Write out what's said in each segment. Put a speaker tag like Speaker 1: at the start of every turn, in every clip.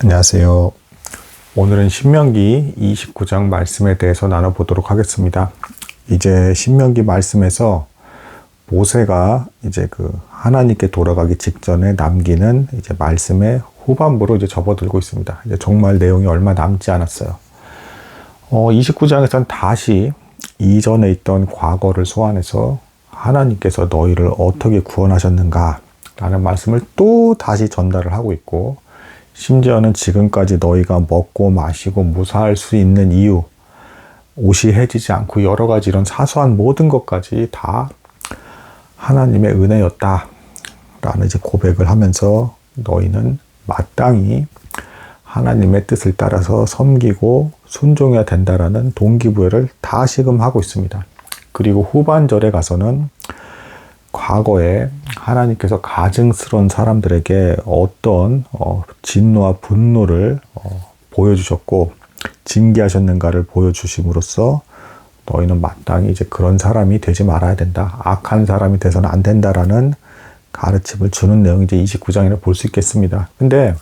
Speaker 1: 안녕하세요. 오늘은 신명기 29장 말씀에 대해서 나눠보도록 하겠습니다. 이제 신명기 말씀에서 모세가 이제 하나님께 돌아가기 직전에 남기는 이제 말씀의 후반부로 이제 접어들고 있습니다. 이제 정말 내용이 얼마 남지 않았어요. 29장에서는 다시 이전에 있던 과거를 소환해서 하나님께서 너희를 어떻게 구원하셨는가 라는 말씀을 또 다시 전달을 하고 있고, 심지어는 지금까지 너희가 먹고 마시고 무사할 수 있는 이유, 옷이 해지지 않고 여러 가지 이런 사소한 모든 것까지 다 하나님의 은혜였다 라는 이제 고백을 하면서 너희는 마땅히 하나님의 뜻을 따라서 섬기고 순종해야 된다라는 동기부여를 다시금 하고 있습니다. 그리고 후반절에 가서는 과거에 하나님께서 가증스러운 사람들에게 어떤 진노와 분노를 보여주셨고 징계하셨는가를 보여주심으로써 너희는 마땅히 이제 그런 사람이 되지 말아야 된다, 악한 사람이 돼서는 안 된다라는 가르침을 주는 내용이 이제 29장이라 볼 수 있겠습니다. 근데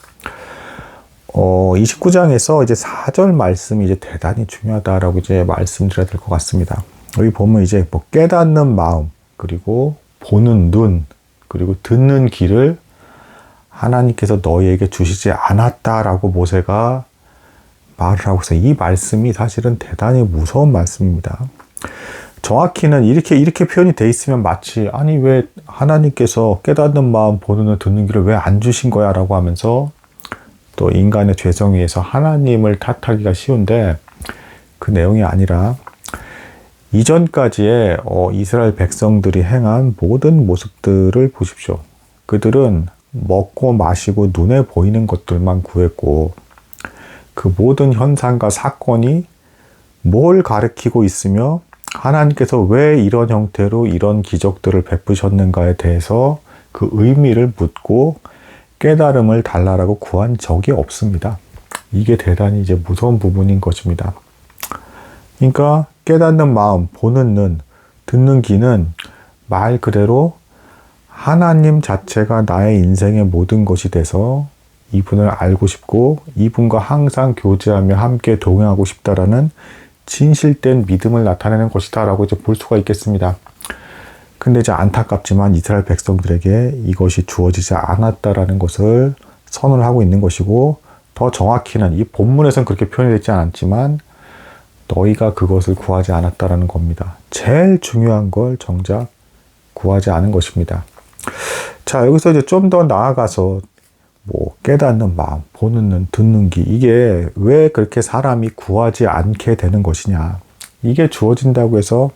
Speaker 1: 29장에서 이제 4절 말씀이 이제 대단히 중요하다라고 이제 말씀드려야 될 것 같습니다. 여기 보면 이제 깨닫는 마음, 그리고 보는 눈, 그리고 듣는 귀를 하나님께서 너희에게 주시지 않았다라고 모세가 말을 하고 있어요. 이 말씀이 사실은 대단히 무서운 말씀입니다. 정확히는 이렇게 표현이 돼 있으면 마치 아니 왜 하나님께서 깨닫는 마음, 보는 눈, 듣는 귀를 왜 안 주신 거야 라고 하면서 또 인간의 죄성에 의해서 하나님을 탓하기가 쉬운데, 그 내용이 아니라 이전까지의 이스라엘 백성들이 행한 모든 모습들을 보십시오. 그들은 먹고 마시고 눈에 보이는 것들만 구했고, 그 모든 현상과 사건이 뭘 가리키고 있으며 하나님께서 왜 이런 형태로 이런 기적들을 베푸셨는가에 대해서 그 의미를 묻고 깨달음을 달라라고 구한 적이 없습니다. 이게 대단히 이제 무서운 부분인 것입니다. 그러니까 깨닫는 마음, 보는 눈, 듣는 귀는 말 그대로 하나님 자체가 나의 인생의 모든 것이 돼서 이분을 알고 싶고 이분과 항상 교제하며 함께 동행하고 싶다라는 진실된 믿음을 나타내는 것이다 라고 이제 볼 수가 있겠습니다. 근데 이제 안타깝지만 이스라엘 백성들에게 이것이 주어지지 않았다라는 것을 선언을 하고 있는 것이고, 더 정확히는 이 본문에서는 그렇게 표현되지 않았지만 너희가 그것을 구하지 않았다라는 겁니다. 제일 중요한 걸 정작 구하지 않은 것입니다. 자, 여기서 이제 좀 더 나아가서 깨닫는 마음, 보는 눈, 듣는 귀, 이게 왜 그렇게 사람이 구하지 않게 되는 것이냐. 이게 주어진다고 해서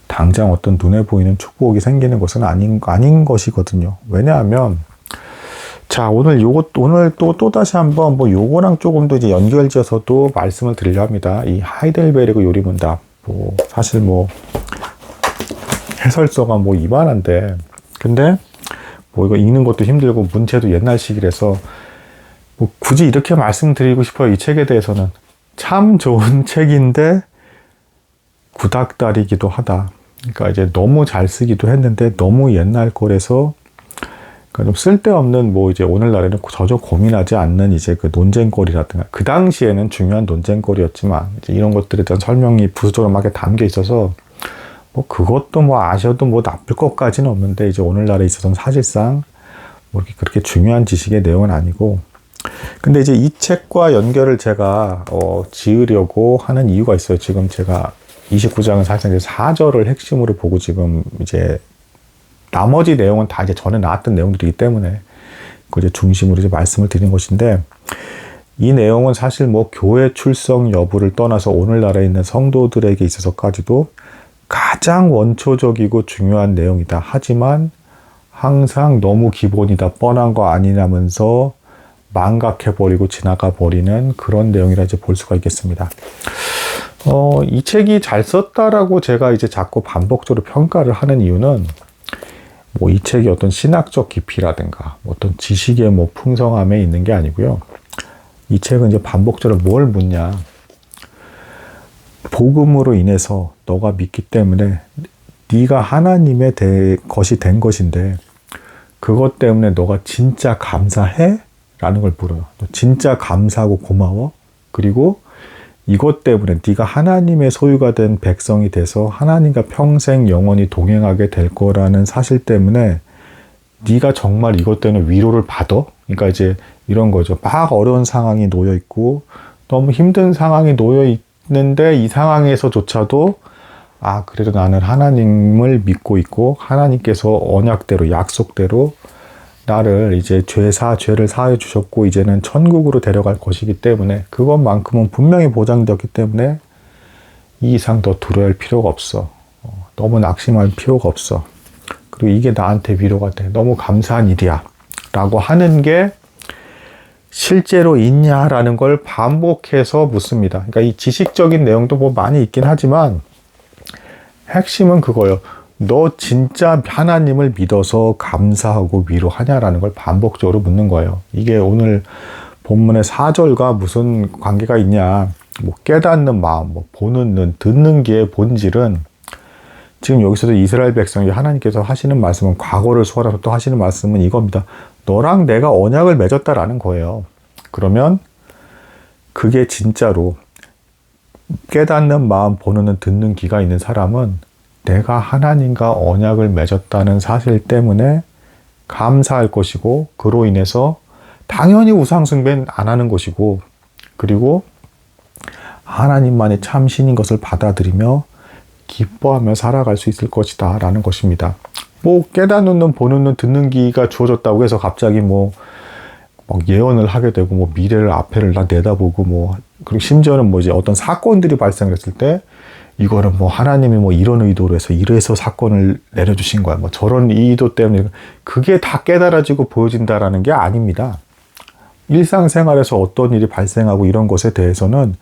Speaker 1: 당장 어떤 눈에 보이는 축복이 생기는 것은 아닌 것이거든요. 왜냐하면 자, 오늘 또다시 한번 요거랑 조금 더 이제 연결지어서도 말씀을 드리려 합니다. 이 하이델베르그 요리문답. 사실 해설서가 이만한데, 근데 이거 읽는 것도 힘들고 문체도 옛날식이라서 굳이 이렇게 말씀드리고 싶어요. 이 책에 대해서는 참 좋은 책인데 구닥다리기도 하다. 그러니까 이제 너무 잘 쓰기도 했는데 너무 옛날 거라서 좀 쓸데없는 이제 오늘날에는 전혀 고민하지 않는 이제 그 논쟁거리라든가, 그 당시에는 중요한 논쟁거리였지만 이제 이런 것들에 대한 설명이 부수적으로 담겨 있어서 그것도 아셔도 나쁠 것까지는 없는데, 이제 오늘날에 있어서는 사실상 그렇게 중요한 지식의 내용은 아니고, 근데 이제 이 책과 연결을 제가 지으려고 하는 이유가 있어요. 지금 제가 29장은 사실상 이제 4절을 핵심으로 보고 지금 이제 나머지 내용은 다 이제 전에 나왔던 내용들이기 때문에 그 이제 중심으로 이제 말씀을 드린 것인데, 이 내용은 사실 교회 출석 여부를 떠나서 오늘날에 있는 성도들에게 있어서까지도 가장 원초적이고 중요한 내용이다. 하지만 항상 너무 기본이다, 뻔한 거 아니냐면서 망각해버리고 지나가버리는 그런 내용이라 이제 볼 수가 있겠습니다. 이 책이 잘 썼다라고 제가 이제 자꾸 반복적으로 평가를 하는 이유는 이 책이 어떤 신학적 깊이라든가 어떤 지식의 풍성함에 있는 게 아니고요. 이 책은 이제 반복적으로 뭘 묻냐. 복음으로 인해서 너가 믿기 때문에 네가 하나님의 것이 된 것인데 그것 때문에 너가 진짜 감사해? 라는 걸 물어요. 너 진짜 감사하고 고마워? 그리고 이것 때문에 네가 하나님의 소유가 된 백성이 돼서 하나님과 평생 영원히 동행하게 될 거라는 사실 때문에 네가 정말 이것 때문에 위로를 받아? 그러니까 이제 이런 거죠. 막 어려운 상황이 놓여 있고 너무 힘든 상황이 놓여 있는데 이 상황에서조차도 그래도 나는 하나님을 믿고 있고 하나님께서 언약대로 약속대로 나를 이제 죄를 사해 주셨고 이제는 천국으로 데려갈 것이기 때문에 그것만큼은 분명히 보장되었기 때문에 이 이상 더 두려워할 필요가 없어. 너무 낙심할 필요가 없어. 그리고 이게 나한테 위로가 돼. 너무 감사한 일이야. 라고 하는 게 실제로 있냐라는 걸 반복해서 묻습니다. 그러니까 이 지식적인 내용도 뭐 많이 있긴 하지만 핵심은 그거예요. 너 진짜 하나님을 믿어서 감사하고 위로하냐라는 걸 반복적으로 묻는 거예요. 이게 오늘 본문의 4절과 무슨 관계가 있냐. 뭐 깨닫는 마음, 뭐 보는 눈, 듣는 귀의 본질은 지금 여기서도 이스라엘 백성이 하나님께서 하시는 말씀은 과거를 소환해서 또 하시는 말씀은 이겁니다. 너랑 내가 언약을 맺었다라는 거예요. 그러면 그게 진짜로 깨닫는 마음, 보는 눈, 듣는 귀가 있는 사람은 내가 하나님과 언약을 맺었다는 사실 때문에 감사할 것이고 그로 인해서 당연히 우상숭배는 안 하는 것이고 그리고 하나님만이 참 신인 것을 받아들이며 기뻐하며 살아갈 수 있을 것이다 라는 것입니다. 뭐 깨닫는 눈, 보는 눈, 듣는 귀가 주어졌다고 해서 갑자기 뭐 막 예언을 하게 되고 뭐 미래를 앞에를 다 내다보고 뭐 그리고 심지어는 뭐 이제 어떤 사건들이 발생했을 때 이거는 뭐 하나님이 뭐 이런 의도로 해서 이래서 사건을 내려주신 거야. 뭐 저런 의도 때문에 그게 다 깨달아지고 보여진다라는 게 아닙니다. 일상생활에서 어떤 일이 발생하고 이런 것에 대해서는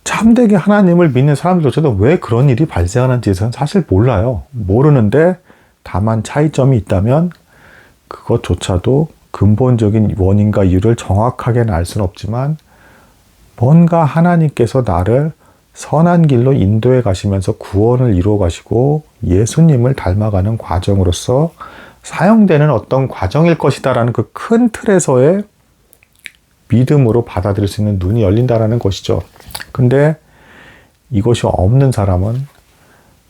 Speaker 1: 참되게 하나님을 믿는 사람들조차도 왜 그런 일이 발생하는지는 사실 몰라요. 모르는데 다만 차이점이 있다면 그것조차도 근본적인 원인과 이유를 정확하게는 알 수는 없지만 뭔가 하나님께서 나를 선한 길로 인도해 가시면서 구원을 이루어 가시고 예수님을 닮아가는 과정으로서 사용되는 어떤 과정일 것이다라는 그 큰 틀에서의 믿음으로 받아들일 수 있는 눈이 열린다라는 것이죠. 근데 이것이 없는 사람은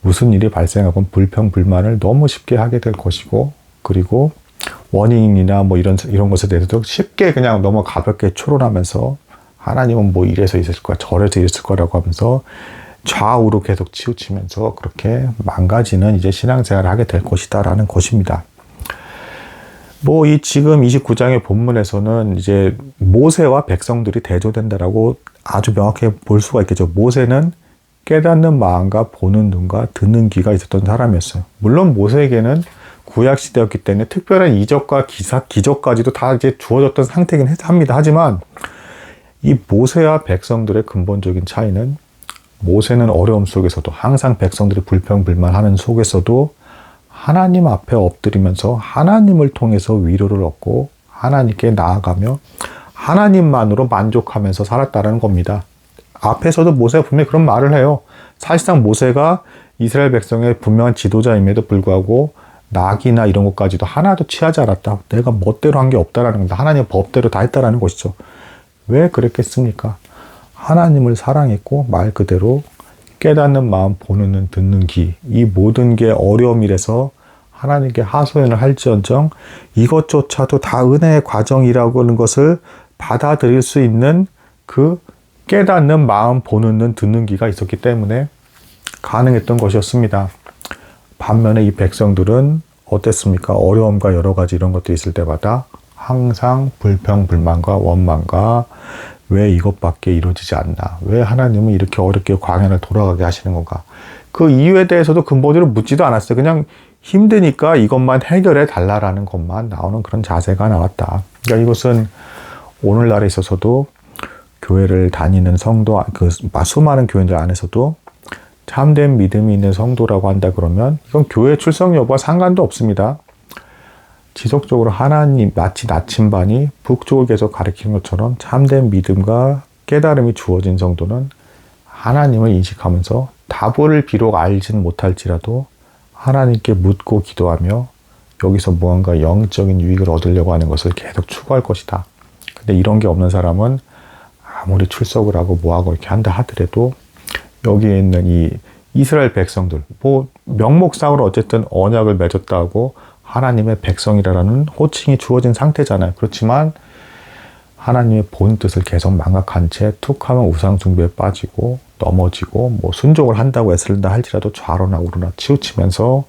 Speaker 1: 무슨 일이 발생하건 불평불만을 너무 쉽게 하게 될 것이고 그리고 원인이나 뭐 이런 것에 대해서도 쉽게 그냥 너무 가볍게 추론하면서 하나님은 뭐 이래서 있을 거야 저래서 있을 거라고 하면서 좌우로 계속 치우치면서 그렇게 망가지는 이제 신앙생활을 하게 될 것이다 라는 것입니다. 뭐 이 지금 29장의 본문에서는 이제 모세와 백성들이 대조된다라고 아주 명확하게 볼 수가 있겠죠. 모세는 깨닫는 마음과 보는 눈과 듣는 귀가 있었던 사람이었어요. 물론 모세에게는 구약 시대였기 때문에 특별한 이적과 기적까지도 다 이제 주어졌던 상태이긴 합니다. 하지만 이 모세와 백성들의 근본적인 차이는 모세는 어려움 속에서도 항상 백성들이 불평불만하는 속에서도 하나님 앞에 엎드리면서 하나님을 통해서 위로를 얻고 하나님께 나아가며 하나님만으로 만족하면서 살았다는 겁니다. 앞에서도 모세가 분명히 그런 말을 해요. 사실상 모세가 이스라엘 백성의 분명한 지도자임에도 불구하고 낙이나 이런 것까지도 하나도 취하지 않았다. 내가 멋대로 한 게 없다라는 겁니다. 하나님의 법대로 다 했다라는 것이죠. 왜 그랬겠습니까? 하나님을 사랑했고 말 그대로 깨닫는 마음, 보는 눈, 듣는 귀, 이 모든 게 어려움이라서 하나님께 하소연을 할지언정 이것조차도 다 은혜의 과정이라고 하는 것을 받아들일 수 있는 그 깨닫는 마음, 보는 눈, 듣는 귀가 있었기 때문에 가능했던 것이었습니다. 반면에 이 백성들은 어땠습니까? 어려움과 여러 가지 이런 것들이 있을 때마다 항상 불평불만과 원망과 왜 이것밖에 이루어지지 않나? 왜 하나님은 이렇게 어렵게 광야를 돌아가게 하시는 건가? 그 이유에 대해서도 근본적으로 묻지도 않았어요. 그냥 힘드니까 이것만 해결해 달라라는 것만 나오는 그런 자세가 나왔다. 그러니까 이것은 오늘날에 있어서도 교회를 다니는 성도, 수많은 교인들 안에서도 참된 믿음이 있는 성도라고 한다 그러면 이건 교회 출석 여부와 상관도 없습니다. 지속적으로 하나님 마치 나침반이 북쪽을 계속 가리키는 것처럼 참된 믿음과 깨달음이 주어진 성도는 하나님을 인식하면서 답을 비록 알지는 못할지라도 하나님께 묻고 기도하며 여기서 무언가 영적인 유익을 얻으려고 하는 것을 계속 추구할 것이다. 근데 이런 게 없는 사람은 아무리 출석을 하고 뭐하고 이렇게 한다 하더라도 여기에 있는 이 이스라엘 백성들, 뭐 명목상으로 어쨌든 언약을 맺었다고 하나님의 백성이라는 호칭이 주어진 상태잖아요. 그렇지만 하나님의 본 뜻을 계속 망각한 채 툭 하면 우상 숭배에 빠지고 넘어지고 뭐 순종을 한다고 애쓴다 할지라도 좌로나 우로나 치우치면서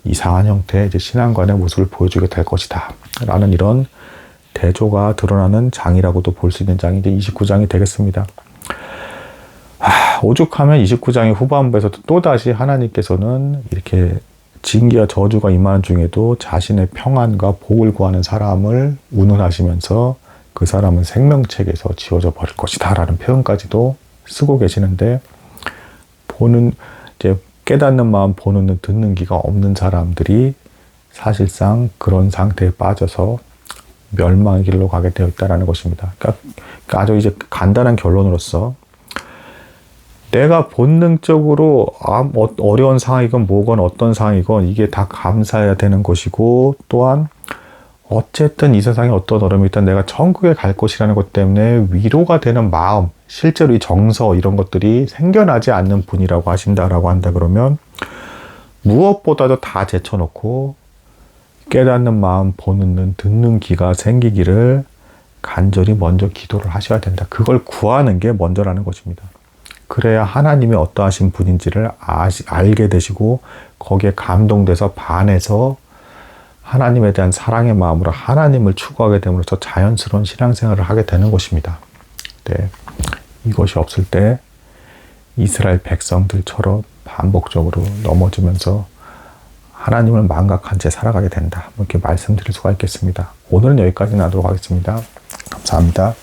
Speaker 1: 이상한 형태의 이제 신앙관의 모습을 보여주게 될 것이다 라는 이런 대조가 드러나는 장이라고도 볼 수 있는 장이 이제 29장이 되겠습니다. 오죽하면 29장의 후반부에서도 또다시 하나님께서는 이렇게 징계와 저주가 임하는 중에도 자신의 평안과 복을 구하는 사람을 운운하시면서 그 사람은 생명책에서 지워져 버릴 것이다 라는 표현까지도 쓰고 계시는데, 보는, 이제 깨닫는 마음, 보는 눈, 듣는 귀가 없는 사람들이 사실상 그런 상태에 빠져서 멸망의 길로 가게 되어 있다는 것입니다. 그러니까 아주 이제 간단한 결론으로서 내가 본능적으로 어려운 상황이건 뭐건 어떤 상황이건 이게 다 감사해야 되는 것이고, 또한 어쨌든 이 세상에 어떤 어려움이 있든 내가 천국에 갈 것이라는 것 때문에 위로가 되는 마음, 실제로 이 정서 이런 것들이 생겨나지 않는 분이라고 하신다라고 한다 그러면 무엇보다도 다 제쳐놓고 깨닫는 마음, 보는 눈, 듣는 귀가 생기기를 간절히 먼저 기도를 하셔야 된다. 그걸 구하는 게 먼저라는 것입니다. 그래야 하나님이 어떠하신 분인지를 알게 되시고 거기에 감동돼서 반해서 하나님에 대한 사랑의 마음으로 하나님을 추구하게 됨으로써 자연스러운 신앙생활을 하게 되는 것입니다. 네. 이것이 없을 때 이스라엘 백성들처럼 반복적으로 넘어지면서 하나님을 망각한 채 살아가게 된다. 이렇게 말씀드릴 수가 있겠습니다. 오늘은 여기까지 하도록 하겠습니다. 감사합니다.